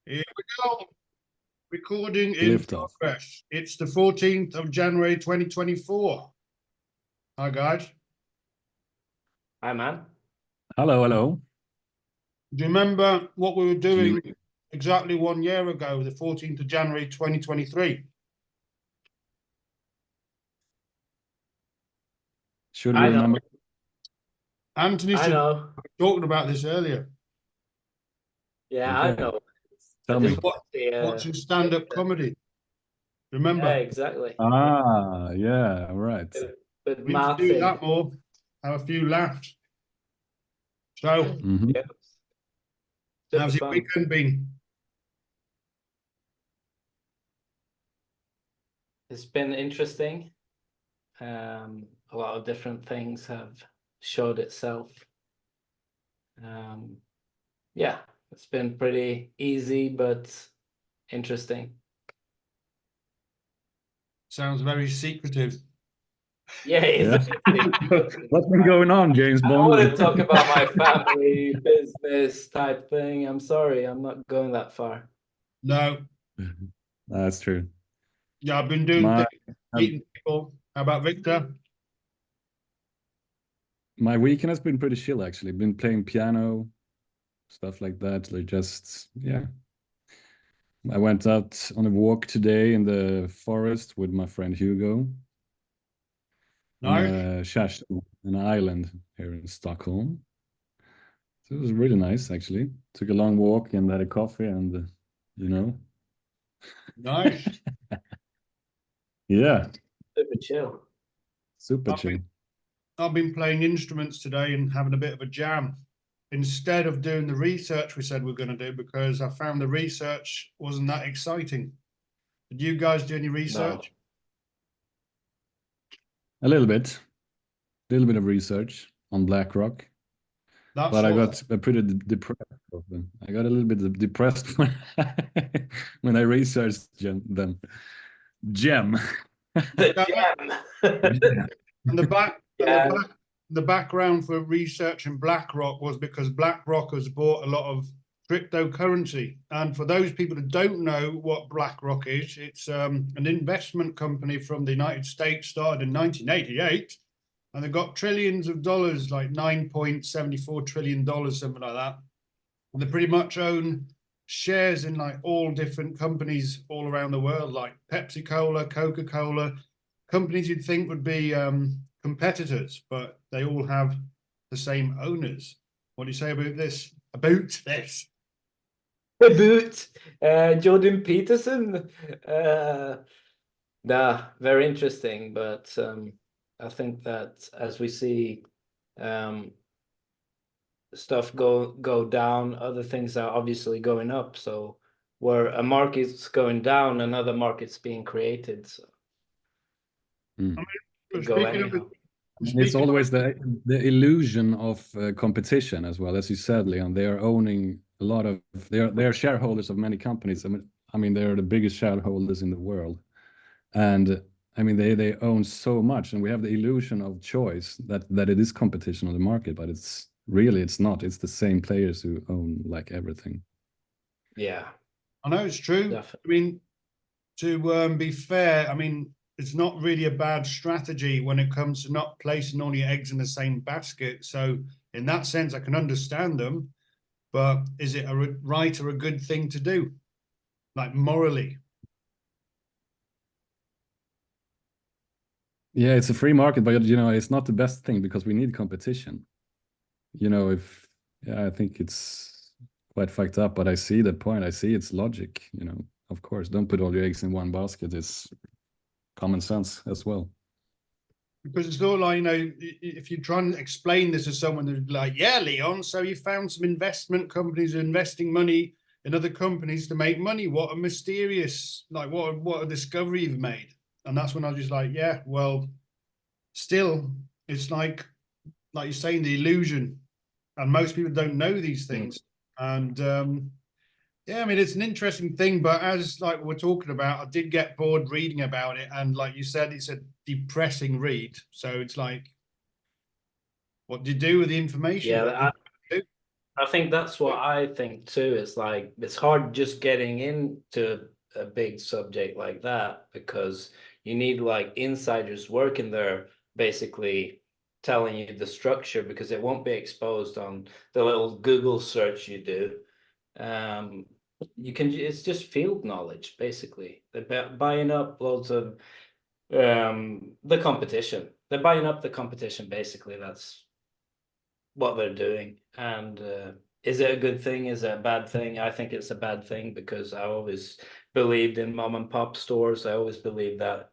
Here we go. Recording in Liftoff. progress. It's the 14th of January 2024. Hi, guys. Hi, man. Hello, hello. Do you remember what we were doing You- exactly 1 year ago, the 14th of January 2023? Should I we know. remember? Anthony I should know. have talked about this earlier. Yeah, I Okay. know. Tell I me. just want to see, Watching stand-up comedy. yeah, Remember? exactly. Yeah, right. With We need to Matt do thing. that more. Have a few laughs. So, Mhm. Yeah. Super how's your fun. weekend been? It's been interesting. A lot of different things have showed itself. Yeah, it's been pretty easy but interesting. Sounds very secretive. Yeah, it's What's been going on, James I don't want to Bond? talk about my family, business type thing. I'm sorry, I'm not going that far. No. That's true. Yeah, I've been doing My things, meeting people. How about Victor? my weekend has been pretty chill actually. Been playing piano, stuff like that. Like just yeah. I went out on a walk today in the forest with my friend Hugo on Nice. Kärrsten, an island here in Stockholm. So it was really nice actually. Took a long walk and had a coffee and you know, Nice. yeah, Super chill. super I've chill. been, I've been playing instruments today and having a bit of a jam instead of doing the research we said we are going to do because I found the research wasn't that exciting. Did you guys do any research? A little bit of research on BlackRock, That's but I all. got pretty depressed. I got a little bit depressed when when I researched them. Gem. The gem. And Yeah. the background for researching BlackRock was because BlackRock has bought a lot of cryptocurrency. And for those people that don't know what BlackRock is, it's an investment company from the United States, started in 1988, and they've got trillions of dollars, like $9.74 trillion, something like that. And they pretty much own shares in like all different companies all around the world, like Pepsi Cola, Coca Cola, companies you'd think would be competitors, but they all have the same owners. What do you say about this? About this? About Jordan Peterson. Very interesting, but I think that as we see stuff go down, other things are obviously going up. So where a market's going down, another market's being created. So could go Speaking of anyhow. And it's speaking of always the illusion of competition as well, as you said, Leon. They are owning a lot of they are shareholders of many companies. I mean, they are the biggest shareholders in the world, and I mean they own so much, and we have the illusion of choice that it is competition on the market, but it's really it's not. It's the same players who own like everything. Yeah, I know it's true. definitely. I mean, to be fair, I mean, it's not really a bad strategy when it comes to not placing all your eggs in the same basket. So in that sense, I can understand them, but is it a right or a good thing to do, like morally? Yeah, it's a free market, but you know, it's not the best thing because we need competition. You know, if yeah, I think it's quite fucked up, but I see the point. I see its logic, you know. Of course, don't put all your eggs in one basket. It's common sense as well. Because it's all like, you know, if you try and explain this to someone, they're like, yeah, Leon, so you found some investment companies investing money in other companies to make money. What a mysterious, like, what a discovery you've made. And that's when I was just like, yeah, well, still, it's like you're saying, the illusion. And most people don't know these things. And yeah, I mean, it's an interesting thing, but as like we're talking about, I did get bored reading about it. And like you said, it's a depressing read. So it's like, what do you do with the information? Yeah, I think that's what I think too. It's like it's hard just getting into a big subject like that because you need like insiders working there basically telling you the structure because it won't be exposed on the little Google search you do. Um, you can it's just field knowledge basically. They're buying up loads of the competition. They're buying up the competition basically. That's what they're doing. And is it a good thing? Is it a bad thing? I think it's a bad thing because I always believed in mom and pop stores. I always believed that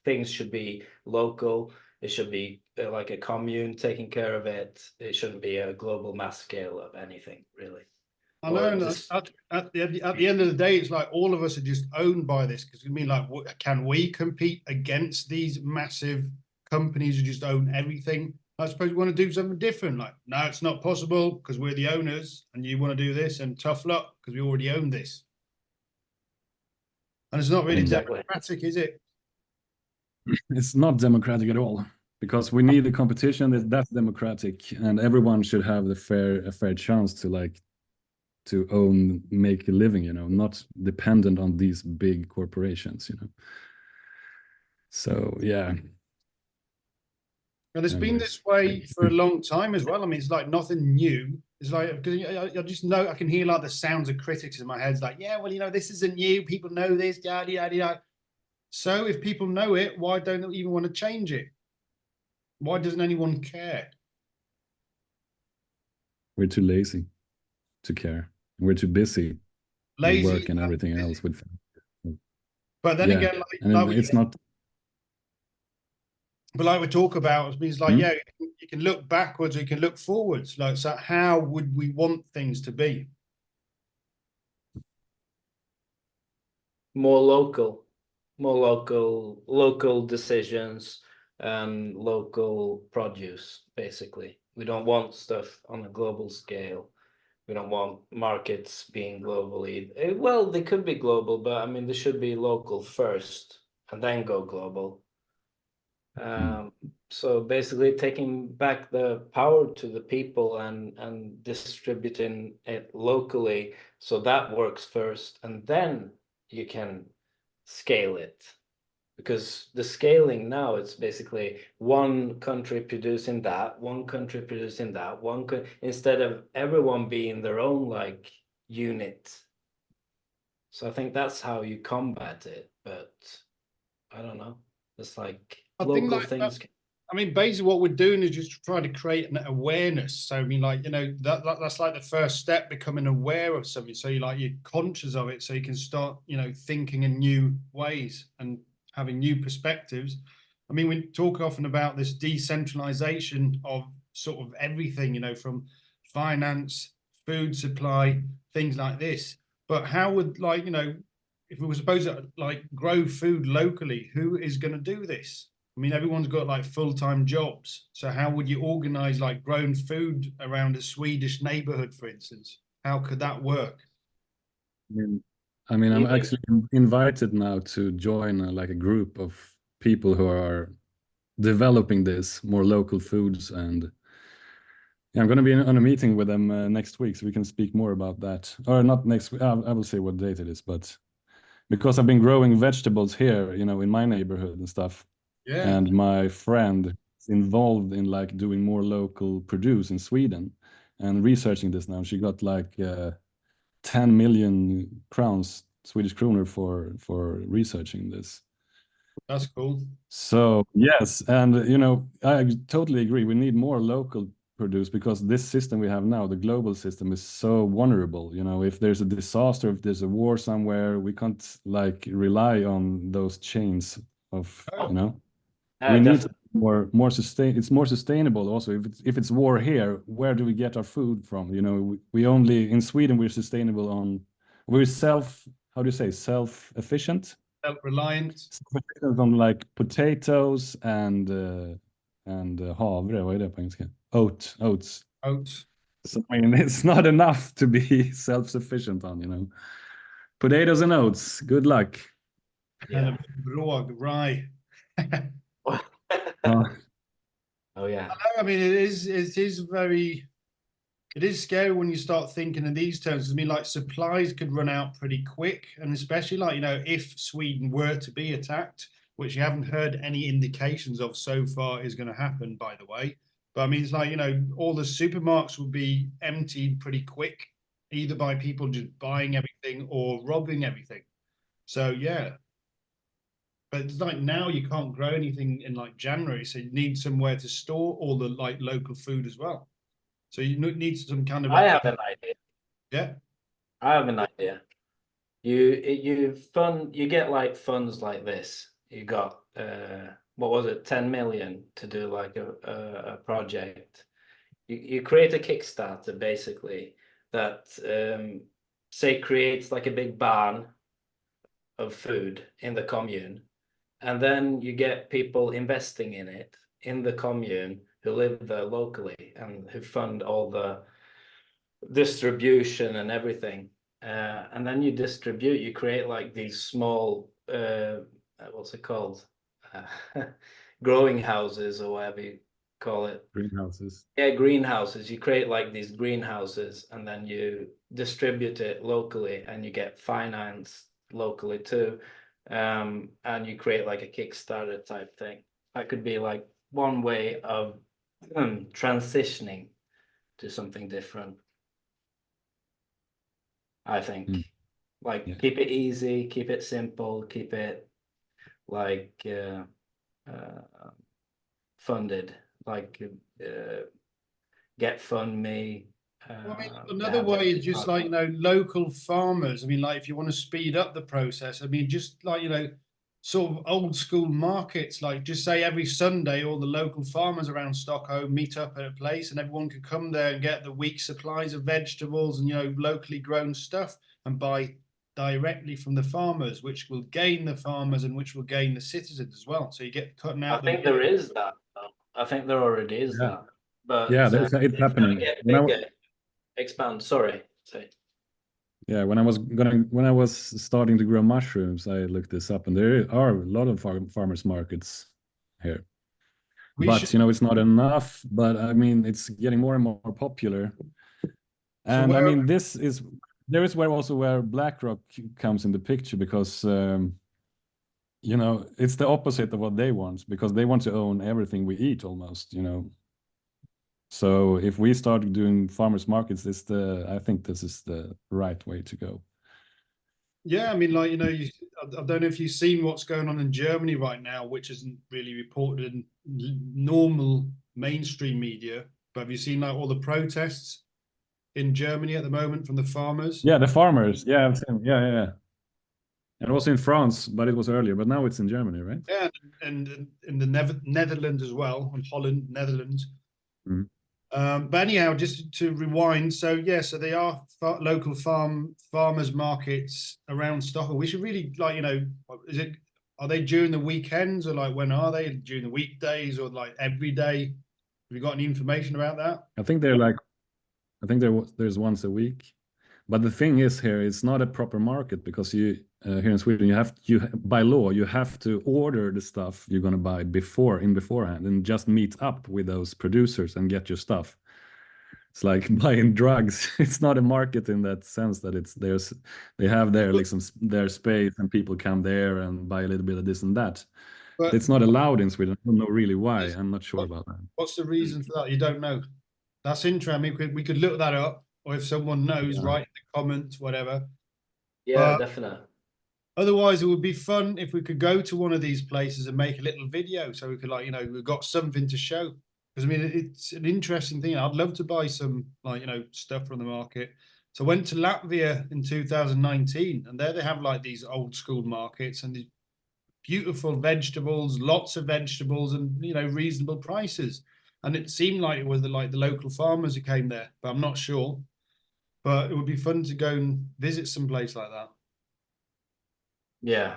things should be local. It should be like a commune taking care of it. It shouldn't be a global mass scale of anything, really. I Or know, and just at the end of the day, it's like all of us are just owned by this. Because I mean, like, can we compete against these massive companies who just own everything? I suppose we want to do something different. Like, no, it's not possible because we're the owners, and you want to do this, and tough luck because we already own this. And it's not really exactly. democratic, is it? It's not democratic at all because we need a competition that's democratic, and everyone should have a fair chance to like to make a living, you know, not dependent on these big corporations, you know. So yeah. And it's been Anyways. this way for a long time as well. I mean, it's like nothing new. It's like because I just know I can hear like the sounds of critics in my head. It's like, yeah, well, you know, this isn't new. People know this, yada yada yada. So if people know it, why don't they even want to change it? Why doesn't anyone care? We're too lazy to care. We're too busy with Lazy, work and everything else. With but then yeah, again, and it's not. But like we talk about, it means like, Hmm? yeah, you can look backwards, or you can look forwards. Like, so how would we want things to be? More local decisions and local produce, basically. We don't want stuff on a global scale. We don't want markets being globally. Well, they could be global, but I mean, they should be local first and then go global. So basically taking back the power to the people and distributing it locally so that works first and then you can scale it because the scaling now it's basically one country producing that instead of everyone being their own like unit. So I think that's how you combat it, but I don't know, it's like I think local like things I mean, basically what we're doing is just trying to create an awareness. So I mean, like, you know, that's like the first step, becoming aware of something. So you're conscious of it, so you can start, you know, thinking in new ways and having new perspectives. I mean, we talk often about this decentralization of sort of everything, you know, from finance, food supply, things like this. But how would, like, you know, if we were supposed to like grow food locally, who is going to do this? I mean, everyone's got like full-time jobs. So how would you organize like grown food around a Swedish neighborhood, for instance? How could that work? I mean, I'm either. actually invited now to join like a group of people who are developing this more local foods, and yeah, I'm going to be on a meeting with them next week, so we can speak more about that. Or not next week. I will say what date it is, but because I've been growing vegetables here, you know, in my neighborhood and stuff, Yeah, and my friend is involved in like doing more local produce in Sweden and researching this now. She got like 10 million crowns, Swedish kroner, for researching this. that's cool. So yes, and you know, I totally agree. We need more local produce because this system we have now, the global system, is so vulnerable. You know, if there's a disaster, if there's a war somewhere, we can't like rely on those chains of, you know. We need Definitely. more sustain. It's more sustainable also. If it's war here, where do we get our food from? You know, we only in Sweden we're sustainable on we're how do you say self-efficient? Self-reliant. Self-efficient on like potatoes and havre, vad är det på engelska? Oats. Oats. So I mean, it's not enough to be self-sufficient on, you know. Potatoes and oats. Good luck. And Yeah. a brog, rye. Uh, Oh yeah. I mean, it is very it is scary when you start thinking in these terms. I mean, like supplies could run out pretty quick, and especially like, you know, if Sweden were to be attacked, which you haven't heard any indications of so far is going to happen, by the way. But I mean, it's like, you know, all the supermarkets will be emptied pretty quick, either by people just buying everything or robbing everything. So yeah. But it's like now you can't grow anything in like January, so you need somewhere to store all the like local food as well. So you need some kind of I like, have an idea. yeah. I have an idea. You get like funds like this. You got what was it, 10 million to do like a project. You create a Kickstarter basically that say creates like a big barn of food in the commune, and then you get people investing in it in the commune who live there locally and who fund all the distribution and everything. And then you distribute, you create like these small, what's it called? Growing houses or whatever you call it. Greenhouses. Yeah, greenhouses. You create like these greenhouses and then you distribute it locally and you get finance locally too. And you create like a Kickstarter type thing. That could be like one way of transitioning to something different. I think. Mm. Like Yeah. keep it easy, keep it simple, keep it like funded, like get fund me. Well, I mean, to another have way it. is just like, you know, local farmers. I mean, like if you want to speed up the process, I mean, just like, you know, sort of old school markets, like just say every Sunday, all the local farmers around Stockholm meet up at a place and everyone could come there and get the week's supplies of vegetables and, you know, locally grown stuff and buy directly from the farmers, which will gain the farmers and which will gain the citizens as well. So you get cutting I out the think there is that. Though. I think there already is Yeah. that, but Yeah, it's it's gonna happening. get When I, bigger. Expand. Sorry. Say. yeah, when I was starting to grow mushrooms, I looked this up, and there are a lot of farmers markets here. we But should. you know, it's not enough. But I mean, it's getting more and more popular. So And I where, mean, there is where also where BlackRock comes in the picture because you know, it's the opposite of what they want because they want to own everything we eat almost, you know. So if we start doing farmers markets, I think this is the right way to go. yeah, I mean, like, you know, I don't know if you've seen what's going on in Germany right now, which isn't really reported in normal mainstream media. But have you seen like all the protests in Germany at the moment from the farmers? Yeah, the farmers. Yeah, I've seen. Yeah, yeah, yeah. And also in France, but it was earlier. But now it's in Germany, right? Yeah, and in the Netherlands as well, and Holland, Netherlands. Mhm. But anyhow, just to rewind, so yeah, so they are local farmers markets around Stockholm. We should really like, you know, are they during the weekends or like when are they during the weekdays or like every day? Have you got any information about that? I think they're like, I think there's once a week. But the thing is here, it's not a proper market because you here in Sweden you by law you have to order the stuff you're gonna buy beforehand and just meet up with those producers and get your stuff. It's like buying drugs. It's not a market in that sense that they have their like their space and people come there and buy a little bit of this and that. But It's not allowed in Sweden. I don't know really why. I'm not sure about that. what's the reason for that? You don't know. That's interesting. We could look that up, or if someone knows, Yeah. write in the comments, whatever. Yeah, But definitely. otherwise, it would be fun if we could go to one of these places and make a little video, so we could like, you know, we've got something to show. Because I mean, it's an interesting thing. I'd love to buy some like, you know, stuff from the market. So I went to Latvia in 2019, and there they have like these old school markets and these beautiful vegetables, lots of vegetables, and you know, reasonable prices. And it seemed like it was the local farmers who came there, but I'm not sure. But it would be fun to go and visit some place like that. Yeah,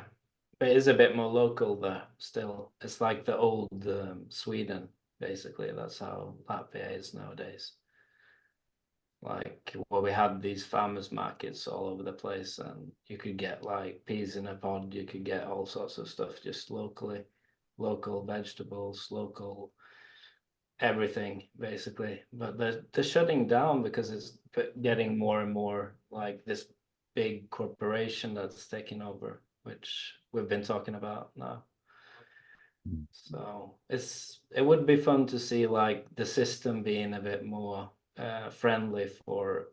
but it is a bit more local there still. It's like the old Sweden, basically. That's how Latvia is nowadays. Like, well, we had these farmers markets all over the place, and you could get like peas in a pod, you could get all sorts of stuff just locally, local vegetables, local everything basically, but they're shutting down because it's getting more and more like this big corporation that's taking over, which we've been talking about now. So it would be fun to see like the system being a bit more friendly for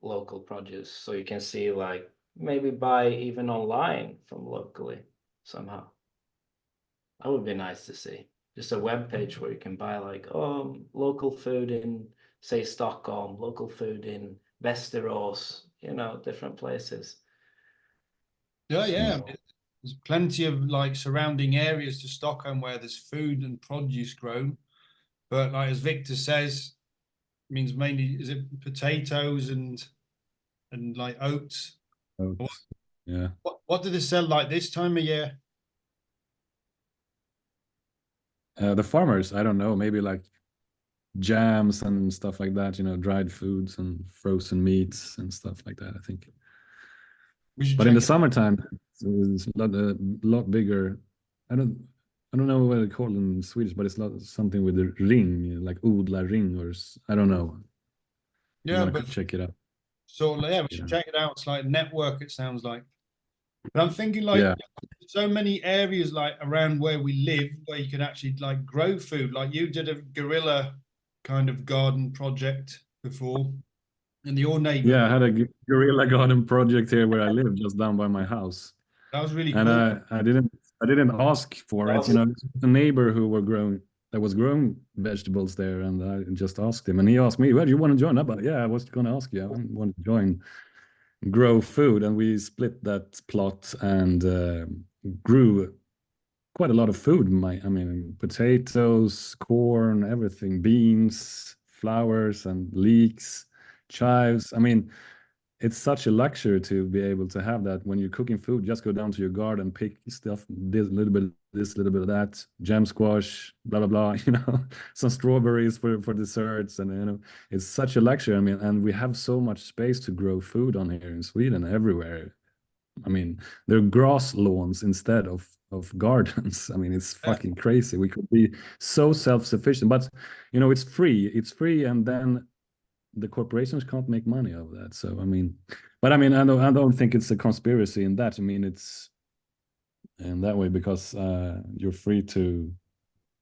local produce, so you can see like maybe buy even online from locally somehow. That would be nice to see. Just a web page where you can buy like local food in, say, Stockholm, local food in Västerås, different places. Yeah, yeah. So, There's plenty of like surrounding areas to Stockholm where there's food and produce grown. But like as Victor says, means mainly is it potatoes and like oats. Oats. Yeah. What do they sell like this time of year? The farmers, I don't know, maybe like jams and stuff like that, dried foods and frozen meats and stuff like that, I think. We should But in check the it. summertime, it's a lot bigger. I don't know what they call it in Swedish, but it's something with the ring, like odla ring, I don't know. You Yeah, want to but check it out? so yeah, we should Yeah. check it out. It's like network, it sounds like. But I'm thinking like Yeah. so many areas like around where we live where you can actually like grow food. Like you did a guerrilla kind of garden project before in your neighborhood. Yeah, I had a guerrilla garden project here where I live, just down by my house. That was really And cool. I didn't ask for it. Awesome. The neighbor who was growing vegetables there, and I just asked him, and he asked me, "Well, do you want to join?" But yeah, I was going to ask you. I want to join, grow food, and we split that plot and grew quite a lot of food. I mean, potatoes, corn, everything, beans, flowers, and leeks, chives. I mean, it's such a luxury to be able to have that when you're cooking food. Just go down to your garden, pick stuff, this little bit of this, little bit of that, jam squash, blah blah blah. Some strawberries for desserts, and it's such a luxury. I mean, and we have so much space to grow food on here in Sweden, everywhere. I mean, there are grass lawns instead of gardens. I mean, it's fucking crazy. We could be so self-sufficient, but it's free. It's free, and then the corporations can't make money out of that. So I mean, but I mean, I don't think it's a conspiracy in that. I mean, it's in that way because you're free to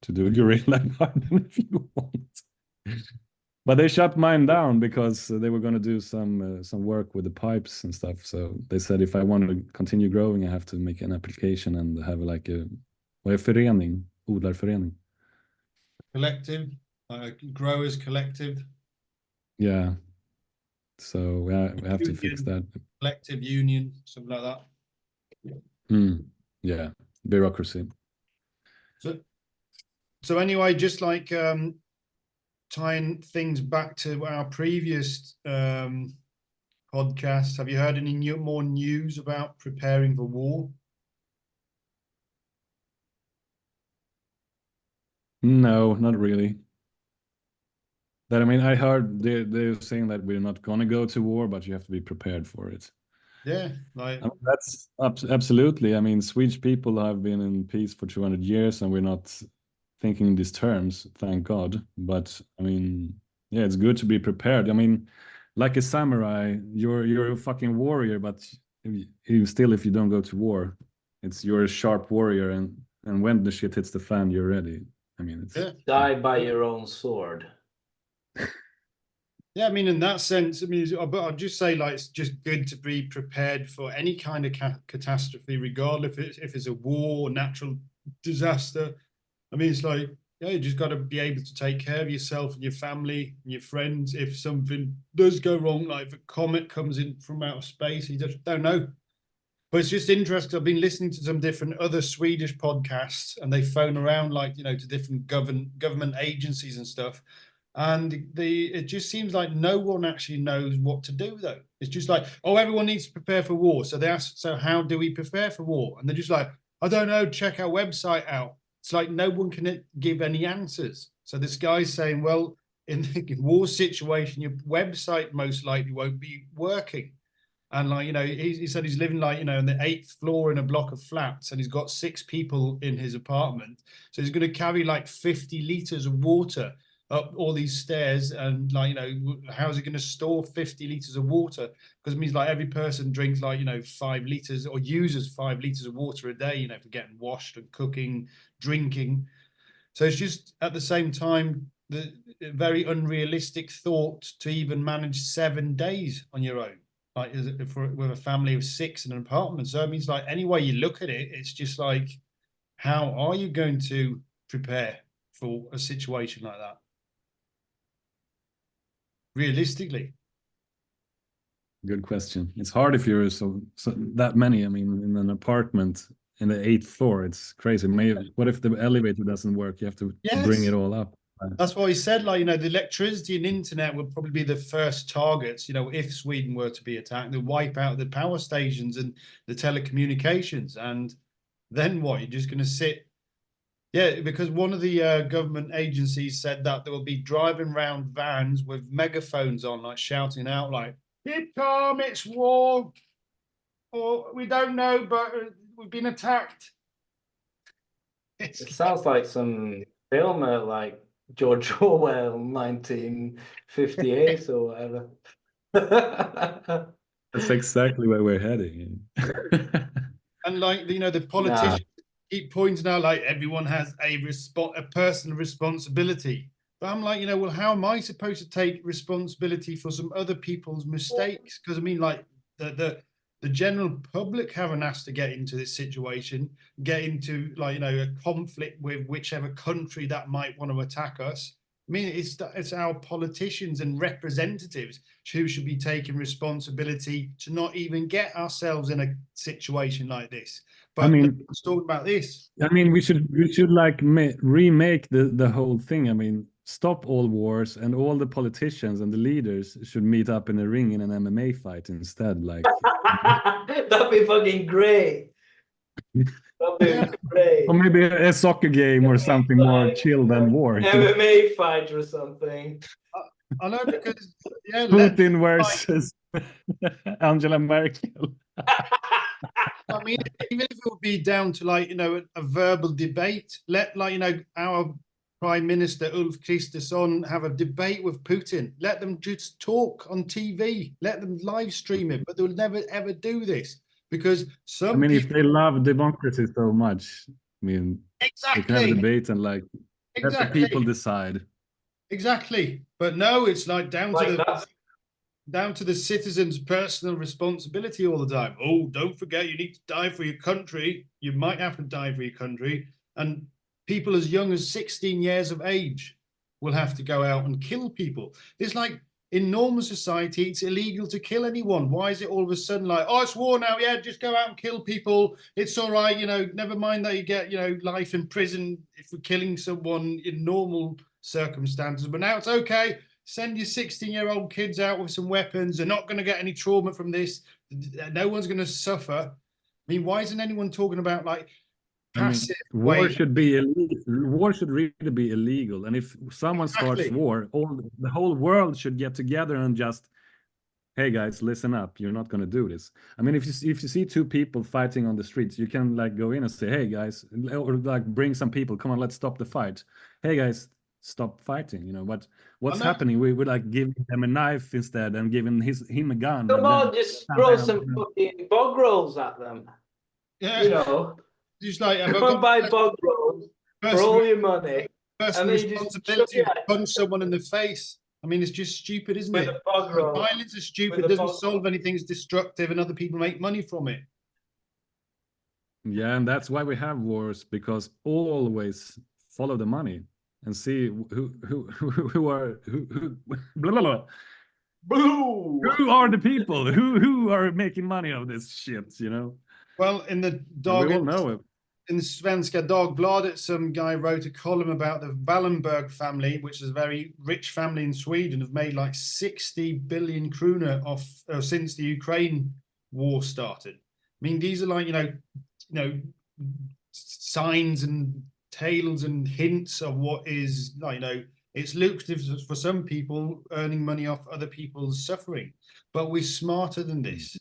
do a guerrilla garden if you want. But they shut mine down because they were going to do some work with the pipes and stuff. So they said if I want to continue growing, I have to make an application and have like a förening, odlarförening. Collective, growers collective. Yeah. So we have to fix that. Collective union, something like that. Yeah, bureaucracy. So anyway, just like tying things back to our previous podcast, have you heard any more news about preparing for war? No, not really. That I mean, I heard they're saying that we're not gonna go to war, but you have to be prepared for it. Yeah, like I mean, that's absolutely. I mean, Swedish people have been in peace for 200 years, and we're not thinking in these terms, thank God. But I mean, yeah, it's good to be prepared. I mean, like a samurai, you're a fucking warrior, but if you don't go to war, you're a sharp warrior, and when the shit hits the fan, you're ready. I mean, it's Die by your own sword. yeah, I mean, in that sense, I mean, but I'd just say like it's just good to be prepared for any kind of catastrophe, regardless if it's a war or natural disaster. I mean, it's like, yeah, you just got to be able to take care of yourself and your family and your friends. If something does go wrong, like if a comet comes in from outer space, you just don't know. But it's just interesting. I've been listening to some different other Swedish podcasts, and they phone around like to different government agencies and stuff. And it just seems like no one actually knows what to do though. It's just like, oh, everyone needs to prepare for war. So they ask, so how do we prepare for war? And they're just like, I don't know, check our website out. It's like no one can give any answers. So this guy's saying, well, in the war situation, your website most likely won't be working. And like, you know, he said he's living like, you know, on the 8th floor in a block of flats, and he's got 6 people in his apartment. So he's going to carry like 50 liters of water up all these stairs. And like, you know, how's he going to store 50 liters of water? Because it means like every person drinks like, you know, 5 liters or uses 5 liters of water a day, you know, for getting washed and cooking, drinking. So it's just at the same time, the very unrealistic thought to even manage 7 days on your own, like with a family of 6 in an apartment. So it means like any way you look at it, it's just like, how are you going to prepare for a situation like that? Realistically. Good question. It's hard if you're so that many. I mean, in an apartment in the 8th floor, it's crazy. What if the elevator doesn't work? You have to bring it all up. That's why he said, like, you know, the electricity and internet would probably be the first targets, you know, if Sweden were to be attacked. They'd wipe out the power stations and the telecommunications. And then what? You're just going to sit. Yeah, because one of the government agencies said that there will be driving around vans with megaphones on, like shouting out, like, "Keep calm, it's war," or "We don't know, but we've been attacked." It sounds like some film, like George Orwell, 1958 or whatever. That's exactly where we're heading. And like, you know, the politicians keep pointing out like everyone has a personal responsibility. But I'm like, you know, well, how am I supposed to take responsibility for some other people's mistakes? Because I mean, like the general public haven't asked to get into this situation, get into like, you know, a conflict with whichever country that might want to attack us. I mean, it's our politicians and representatives who should be taking responsibility to not even get ourselves in a situation like this. But I mean, let's talk about this. I mean, we should like remake the whole thing. I mean, stop all wars, and all the politicians and the leaders should meet up in a ring in an MMA fight instead. Like that'd be fucking great. That'd be great. Or maybe a soccer game or something more chill than war. MMA fight or something. I know, because yeah, Putin versus Angela Merkel. I mean, even if it would be down to like, you know, a verbal debate, let like, you know, our Prime Minister Ulf Kristersson have a debate with Putin. Let them just talk on TV. Let them live stream it, but they'll never ever do this because some. I mean, people... if they love democracy so much, I mean, exactly. they can have a debate and like let the people decide. Exactly, but no, it's like down to the citizens' personal responsibility all the time. Oh, don't forget, you need to die for your country. You might have to die for your country, and people as young as 16 years of age will have to go out and kill people. It's like in normal society, it's illegal to kill anyone. Why is it all of a sudden like, oh, it's war now? Yeah, just go out and kill people. It's all right. You know, never mind that you get, you know, life in prison if we're killing someone in normal circumstances. But now it's okay. Send your 16-year-old kids out with some weapons. They're not going to get any trauma from this. No one's going to suffer. I mean, why isn't anyone talking about like passive? I mean, war should be illegal. War should really be illegal. And if someone starts war, the whole world should get together and just, hey guys, listen up. You're not going to do this. I mean, if you see 2 people fighting on the streets, you can like go in and say, hey guys, or like bring some people. Come on, let's stop the fight. Hey guys, stop fighting. You know what's happening? We would like give him a knife instead and giving him a gun. Come on, just throw some fucking bog rolls at them. Yeah, you know, just like go buy bog rolls for all your money. Personal responsibility to punch someone in the face. I mean, it's just stupid, isn't it? Violence is stupid. It doesn't solve anything. It's destructive, and other people make money from it. Yeah, and that's why we have wars, because always follow the money and see who are blah, blah, blah. Boo! Who are the people who are making money of this shit, you know? Well, in the in the Svenska Dagbladet, some guy wrote a column about the Wallenberg family, which is a very rich family in Sweden, have made like 60 billion kronor off since the Ukraine war started. I mean, these are like, you know, signs and tales and hints of what is like, you know, it's lucrative for some people earning money off other people's suffering, but we're smarter than this.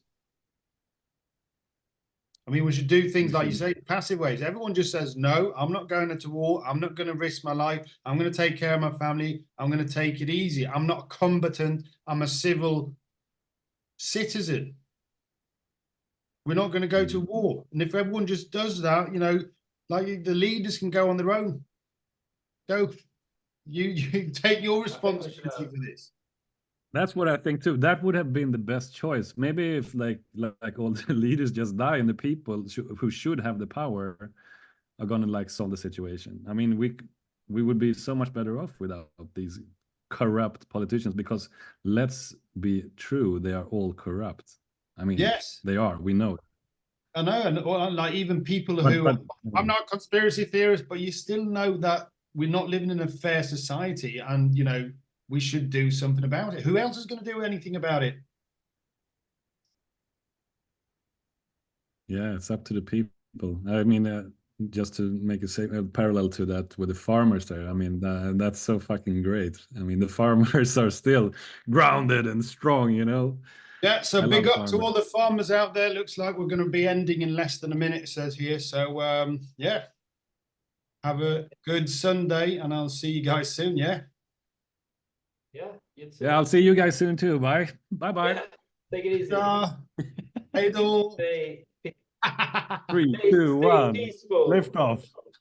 I mean, we should do things like you say, passive ways. Everyone just says, no, I'm not going into war. I'm not going to risk my life. I'm going to take care of my family. I'm going to take it easy. I'm not a combatant. I'm a civil citizen. We're not going to go to war. And if everyone just does that, you know, like the leaders can go on their own. Go, you take your responsibility for this. That's what I think too. That would have been the best choice. Maybe if like all the leaders just die and the people who should have the power are gonna like solve the situation. I mean, we would be so much better off without these corrupt politicians, because let's be true, they are all corrupt. I mean, Yes, they are. We know. I know, and or, like even people But- who but- I'm not a conspiracy theorist, but you still know that we're not living in a fair society, and you know we should do something about it. Who else is going to do anything about it? Yeah, it's up to the people. I mean, just to make a parallel to that with the farmers there. I mean, that's so fucking great. I mean, the farmers are still grounded and strong, you know. Yeah, so I big love up to farmers. all the farmers out there. Looks like we're going to be ending in less than a minute, it says here. So yeah, have a good Sunday, and I'll see you guys soon. Yeah. Yeah, you too. Yeah, I'll see you guys soon too. Bye. Bye bye. Yeah, take it easy. Ta. Hej då. Stay, 3, stay 2, 1. peaceful. Lift off.